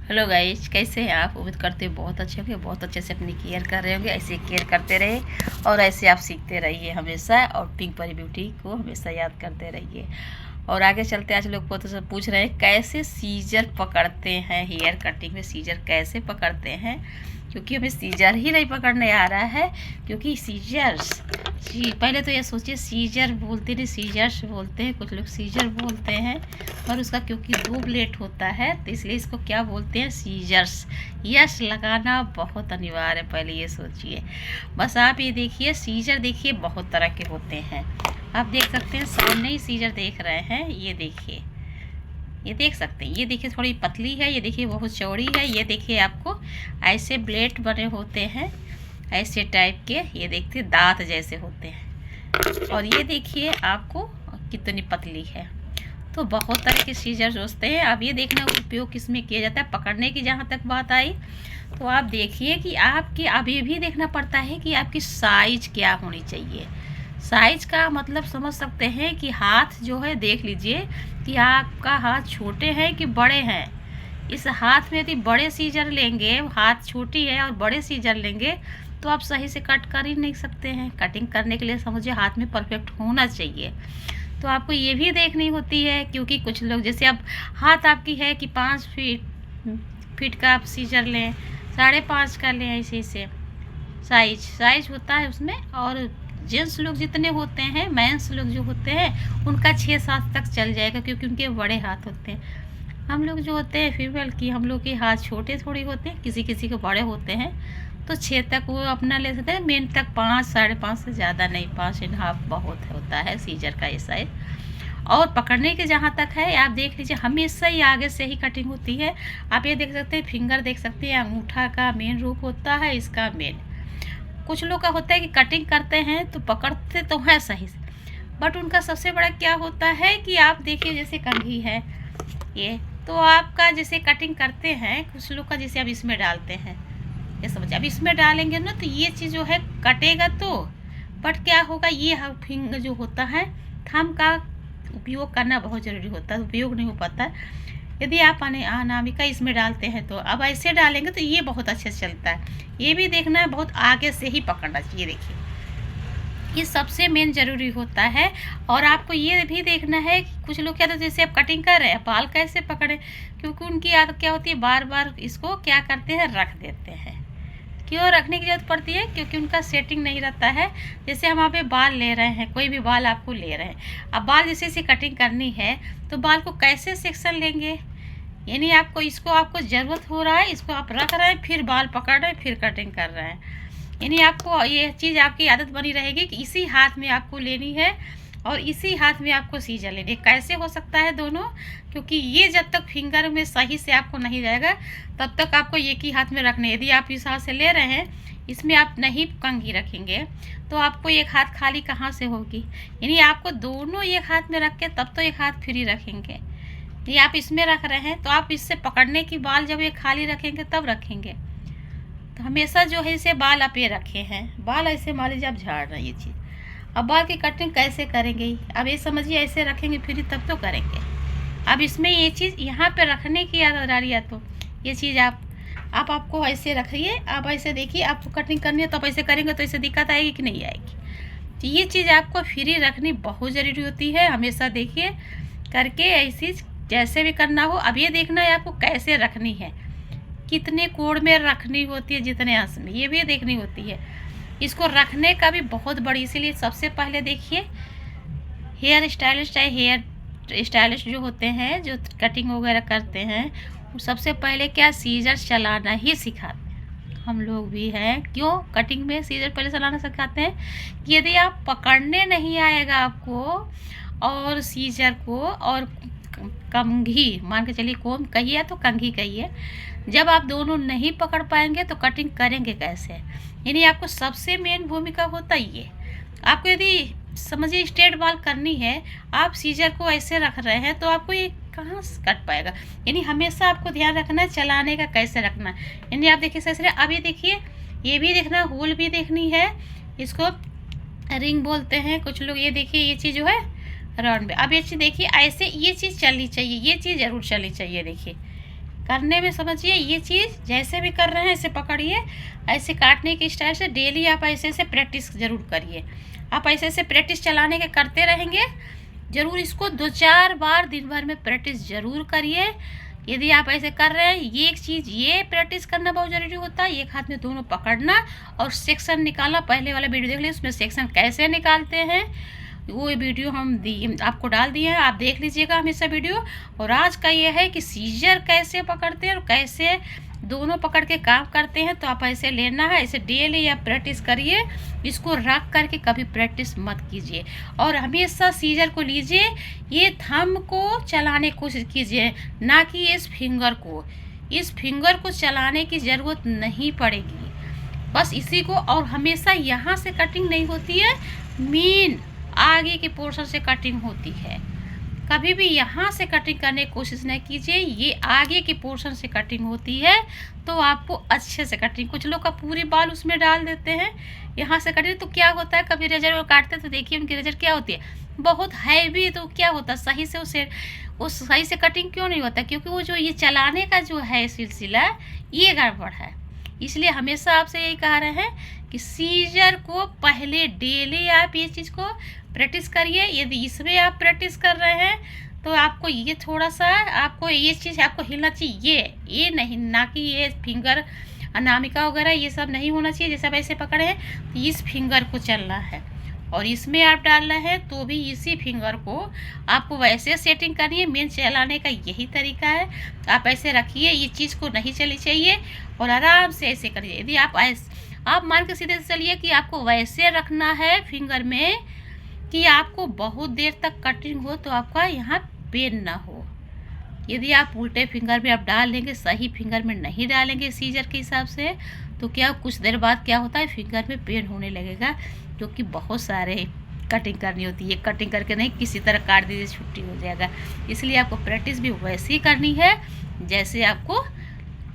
Hello guys, कैसे हैं आप? उम्मीद करते हैं बहुत अच्छे होंगे, बहुत अच्छे से अपनी केयर कर रहे होंगे। ऐसे केयर करते रहे और ऐसे आप सीखते रहिए हमेशा, और पिंक परी ब्यूटी को हमेशा याद करते रहिए। और आगे चलते आज लोग बहुत सब पूछ रहे हैं कैसे सीजर पकड़ते हैं, हेयर कटिंग में सीजर कैसे पकड़ते हैं, क्योंकि हमें सीजर ही नहीं पकड़ने आ रहा है। क्योंकि सीजर्स पहले तो ये सोचिए, सीजर बोलते नहीं सीजर्स बोलते हैं, कुछ लोग सीजर बोलते हैं। और उसका क्योंकि 2 ब्लेड होता है तो इसलिए इसको क्या बोलते हैं, सीजर्स। यस लगाना बहुत अनिवार्य है, पहले ये सोचिए। बस आप ये देखिए, सीजर देखिए बहुत तरह के होते हैं। आप देख सकते हैं, सामने ही सीजर देख रहे हैं, ये देखिए, ये देख सकते हैं। ये देखिए थोड़ी पतली है, ये देखिए बहुत चौड़ी है। ये देखिए आपको ऐसे ब्लेड बने होते हैं, ऐसे टाइप के, ये देखते दांत जैसे होते हैं। और ये देखिए आपको कितनी पतली है। तो बहुत तरह के सीजर्स होते हैं। अब ये देखना उपयोग किसमें किया जाता है, पकड़ने की जहाँ तक बात आई तो आप देखिए कि आपके, अब ये भी देखना पड़ता है कि आपकी साइज क्या होनी चाहिए। साइज का मतलब समझ सकते हैं कि हाथ जो है, देख लीजिए कि आपका हाथ छोटे हैं कि बड़े हैं। इस हाथ में यदि बड़े सीजर लेंगे, हाथ छोटी है और बड़े सीजर लेंगे तो आप सही से कट कर ही नहीं सकते हैं। कटिंग करने के लिए समझिए हाथ में परफेक्ट होना चाहिए। तो आपको ये भी देखनी होती है, क्योंकि कुछ लोग, जैसे अब हाथ आपकी है कि 5 फीट का आप सीजर लें, 5.5 का लें, ऐसे से साइज होता है उसमें। और जेंट्स लोग जितने होते हैं, मेंस लोग जो होते हैं, उनका 6-7 तक चल जाएगा, क्योंकि उनके बड़े हाथ होते हैं। हम लोग जो होते हैं फीमेल की, हम लोग के हाथ छोटे थोड़ी होते हैं, किसी किसी के बड़े होते हैं, तो 6 तक वो अपना ले सकते हैं। मेन तक 5, 5.5 से ज़्यादा नहीं, 5.5 बहुत होता है सीजर का ये साइज। और पकड़ने के जहाँ तक है, आप देख लीजिए हमेशा ही आगे से ही कटिंग होती है। आप ये देख सकते हैं, फिंगर देख सकते हैं, अंगूठा का मेन रूप होता है इसका मेन। कुछ लोग का होता है कि कटिंग करते हैं तो पकड़ते तो हैं सही से, बट उनका सबसे बड़ा क्या होता है कि आप देखिए, जैसे कंघी है ये, तो आपका जैसे कटिंग करते हैं, कुछ लोग का जैसे अब इसमें डालते हैं, ये समझिए, अब इसमें डालेंगे ना तो ये चीज़ जो है कटेगा तो, बट क्या होगा, ये फिंगर जो होता है, थंब का उपयोग करना बहुत ज़रूरी होता है, उपयोग नहीं हो पाता है। यदि आप अनामिका इसमें डालते हैं तो अब ऐसे डालेंगे तो ये बहुत अच्छे से चलता है। ये भी देखना है, बहुत आगे से ही पकड़ना चाहिए। देखिए ये सबसे मेन ज़रूरी होता है। और आपको ये भी देखना है कि कुछ लोग क्या, तो जैसे आप कटिंग कर रहे हैं, बाल कैसे पकड़े, क्योंकि उनकी आदत क्या होती है, बार बार इसको क्या करते हैं, रख देते हैं। क्यों रखने की ज़रूरत पड़ती है, क्योंकि उनका सेटिंग नहीं रहता है। जैसे हम यहाँ पे बाल ले रहे हैं, कोई भी बाल आपको ले रहे हैं, अब बाल जैसे जैसे कटिंग करनी है तो बाल को कैसे सेक्शन लेंगे, यानी आपको इसको, आपको ज़रूरत हो रहा है, इसको आप रख रहे हैं, फिर बाल पकड़ रहे हैं, फिर कटिंग कर रहे हैं। यानी आपको ये चीज़, आपकी आदत बनी रहेगी कि इसी हाथ में आपको लेनी है और इसी हाथ में आपको सीजर लेनी है। कैसे हो सकता है दोनों, क्योंकि ये जब तक फिंगर में सही से आपको नहीं जाएगा तब तक आपको एक ही हाथ में रखना है। यदि आप इस हाथ से ले रहे हैं, इसमें आप नहीं कंघी रखेंगे तो आपको एक हाथ खाली कहाँ से होगी। यानी आपको दोनों एक हाथ में रख के तब तो एक हाथ फ्री रखेंगे। ये आप इसमें रख रहे हैं तो आप इससे पकड़ने की, बाल जब ये खाली रखेंगे तब रखेंगे। तो हमेशा जो है इसे बाल आप ये रखे हैं, बाल ऐसे मान लीजिए आप झाड़ रहे हैं ये चीज़। अब बाल की कटिंग कैसे करेंगे, अब ये समझिए, ऐसे रखेंगे फिर तब तो करेंगे। अब इसमें ये चीज़ यहाँ पे रखने की आदत आ रही है, तो ये चीज़ आपको ऐसे रखिए। आप ऐसे देखिए, आपको कटिंग करनी है तो आप ऐसे करेंगे तो इससे दिक्कत आएगी कि नहीं आएगी। तो ये चीज़ आपको फ्री रखनी बहुत ज़रूरी होती है। हमेशा देखिए करके ऐसी, जैसे भी करना हो। अब ये देखना है आपको कैसे रखनी है, कितने कोण में रखनी होती है, जितने अंश में, ये भी देखनी होती है। इसको रखने का भी बहुत बड़ी, इसीलिए सबसे पहले देखिए, हेयर स्टाइलिस्ट चाहे हेयर स्टाइलिस्ट जो होते हैं, जो कटिंग वगैरह करते हैं, वो सबसे पहले क्या, सीजर चलाना ही सिखाते हैं। हम लोग भी हैं, क्यों, कटिंग में सीजर पहले चलाना सिखाते हैं कि यदि आप पकड़ने नहीं आएगा आपको, और सीजर को, और कंघी मान के चलिए, कोम कहिए तो कंघी कहिए, जब आप दोनों नहीं पकड़ पाएंगे तो कटिंग करेंगे कैसे। यानी आपको सबसे मेन भूमिका होता ही है। आपको यदि समझिए स्ट्रेट बाल करनी है, आप सीजर को ऐसे रख रहे हैं तो आपको ये कहाँ से कट पाएगा। यानी हमेशा आपको ध्यान रखना है चलाने का कैसे रखना है। यानी आप देखिए सही, अब ये देखिए, ये भी देखना, होल भी देखनी है, इसको रिंग बोलते हैं कुछ लोग। ये देखिए ये चीज़ जो है राउंड में, अब ये चीज़ देखिए, ऐसे ये चीज़ चलनी चाहिए, ये चीज़ ज़रूर चलनी चाहिए। देखिए करने में समझिए ये चीज़ जैसे भी कर रहे हैं ऐसे पकड़िए, ऐसे काटने के स्टाइल से डेली आप ऐसे ऐसे प्रैक्टिस ज़रूर करिए। आप ऐसे ऐसे प्रैक्टिस चलाने के करते रहेंगे, ज़रूर इसको 2-4 बार दिन भर में प्रैक्टिस ज़रूर करिए। यदि आप ऐसे कर रहे हैं, ये एक चीज़ ये प्रैक्टिस करना बहुत ज़रूरी होता है, एक हाथ में दोनों पकड़ना और सेक्शन निकालना। पहले वाला वीडियो देख लीजिए, उसमें सेक्शन कैसे निकालते हैं वो वीडियो हम आपको डाल दिए हैं, आप देख लीजिएगा हमेशा वीडियो। और आज का ये है कि सीजर कैसे पकड़ते हैं और कैसे दोनों पकड़ के काम करते हैं। तो आप ऐसे लेना है, ऐसे डेली आप प्रैक्टिस करिए, इसको रख करके कभी प्रैक्टिस मत कीजिए। और हमेशा सीजर को लीजिए, ये थंब को चलाने की कोशिश कीजिए, ना कि इस फिंगर को चलाने की ज़रूरत नहीं पड़ेगी, बस इसी को। और हमेशा यहाँ से कटिंग नहीं होती है, मेन आगे के पोर्शन से कटिंग होती है। कभी भी यहाँ से कटिंग करने की कोशिश नहीं कीजिए, ये आगे के पोर्शन से कटिंग होती है, तो आपको अच्छे से कटिंग। कुछ लोग का पूरी बाल उसमें डाल देते हैं, यहाँ से कटिंग, तो क्या होता है कभी रेजर वो काटते हैं तो देखिए उनकी रेजर क्या होती है, बहुत हैवी। तो क्या होता है सही से उस सही से कटिंग क्यों नहीं होता, क्योंकि वो जो ये चलाने का जो है सिलसिला ये गड़बड़ है। इसलिए हमेशा आपसे यही कह रहे हैं कि सीजर को पहले डेली आप ये चीज़ को प्रैक्टिस करिए। यदि इसमें आप प्रैक्टिस कर रहे हैं तो आपको ये थोड़ा सा आपको ये चीज़ आपको हिलना चाहिए, ये नहीं, ना कि ये फिंगर अनामिका वगैरह ये सब नहीं होना चाहिए। जैसे आप ऐसे पकड़े हैं, इस फिंगर को चलना है, और इसमें आप डाल रहे हैं तो भी इसी फिंगर को आपको वैसे सेटिंग करनी है। मेन चलाने का यही तरीका है, आप ऐसे रखिए, ये चीज़ को नहीं चली चाहिए, और आराम से ऐसे करिए। यदि आप मान के सीधे से चलिए कि आपको वैसे रखना है फिंगर में कि आपको बहुत देर तक कटिंग हो, तो आपका यहाँ पेन ना हो। यदि आप उल्टे फिंगर में आप डाल लेंगे, सही फिंगर में नहीं डालेंगे सीजर के हिसाब से, तो क्या कुछ देर बाद क्या होता है फिंगर में पेन होने लगेगा, क्योंकि बहुत सारे कटिंग करनी होती है। कटिंग करके नहीं, किसी तरह काट दीजिए छुट्टी हो जाएगा। इसलिए आपको प्रैक्टिस भी वैसी करनी है जैसे आपको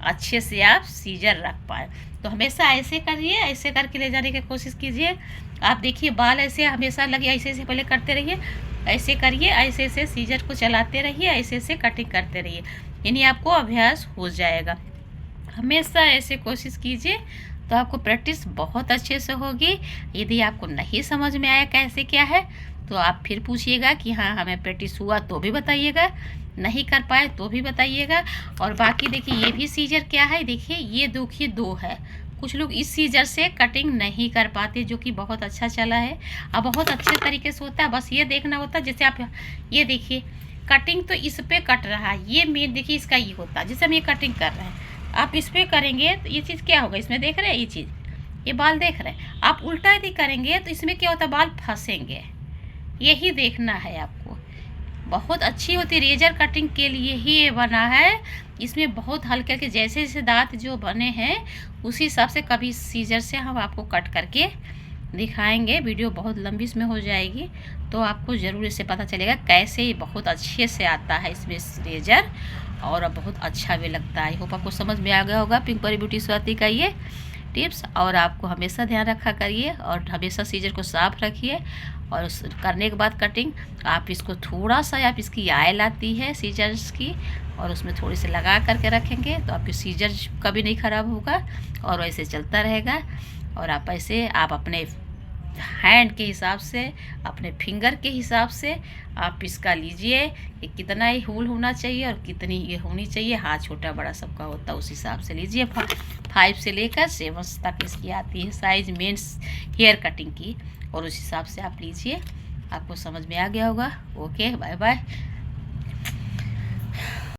अच्छे से आप सीजर रख पाए। तो हमेशा ऐसे करिए, ऐसे करके ले जाने की कोशिश कीजिए। आप देखिए बाल ऐसे हमेशा लगे, ऐसे ऐसे पहले करते रहिए, ऐसे करिए, ऐसे ऐसे सीजर को चलाते रहिए, ऐसे ऐसे कटिंग करते रहिए, यानी आपको अभ्यास हो जाएगा। हमेशा ऐसे कोशिश कीजिए तो आपको प्रैक्टिस बहुत अच्छे से होगी। यदि आपको नहीं समझ में आया कैसे क्या है तो आप फिर पूछिएगा कि हाँ हमें प्रैक्टिस हुआ तो भी बताइएगा, नहीं कर पाए तो भी बताइएगा। और बाकी देखिए ये भी सीजर क्या है, देखिए ये देखिए 2 है। कुछ लोग इस सीजर से कटिंग नहीं कर पाते, जो कि बहुत अच्छा चला है और बहुत अच्छे तरीके से होता है। बस ये देखना होता है, जैसे आप ये देखिए कटिंग तो इस पे कट रहा है, ये मेन देखिए इसका ये होता है, जैसे हम ये कटिंग कर रहे हैं, आप इस पर करेंगे तो ये चीज़ क्या होगा, इसमें देख रहे हैं ये चीज़, ये बाल देख रहे हैं। आप उल्टा यदि करेंगे तो इसमें क्या होता है, बाल फंसेंगे। यही देखना है आपको। बहुत अच्छी होती, रेजर कटिंग के लिए ही ये बना है। इसमें बहुत हल्के हल्के जैसे जैसे दांत जो बने हैं उसी हिसाब से कभी सीजर से हम आपको कट करके दिखाएंगे। वीडियो बहुत लंबी इसमें हो जाएगी, तो आपको ज़रूर इससे पता चलेगा कैसे ये बहुत अच्छे से आता है इसमें रेजर, और अब बहुत अच्छा भी लगता है। आई होप आपको समझ में आ गया होगा पिंक परी ब्यूटी स्वाति का ये टिप्स। और आपको हमेशा ध्यान रखा करिए और हमेशा सीजर को साफ रखिए। और उस करने के बाद कटिंग आप इसको थोड़ा सा, आप इसकी आयल आती है सीजर्स की, और उसमें थोड़ी सी लगा करके रखेंगे तो आपके सीजर कभी नहीं ख़राब होगा और वैसे चलता रहेगा। और आप ऐसे आप अपने हैंड के हिसाब से, अपने फिंगर के हिसाब से आप इसका लीजिए कि कितना ही होल होना चाहिए और कितनी ये होनी चाहिए। हाथ छोटा बड़ा सबका होता है, उस हिसाब से लीजिए। 5 से लेकर 7 तक इसकी आती है साइज मेंस हेयर कटिंग की, और उस हिसाब से आप लीजिए। आपको समझ में आ गया होगा। Okay, bye bye.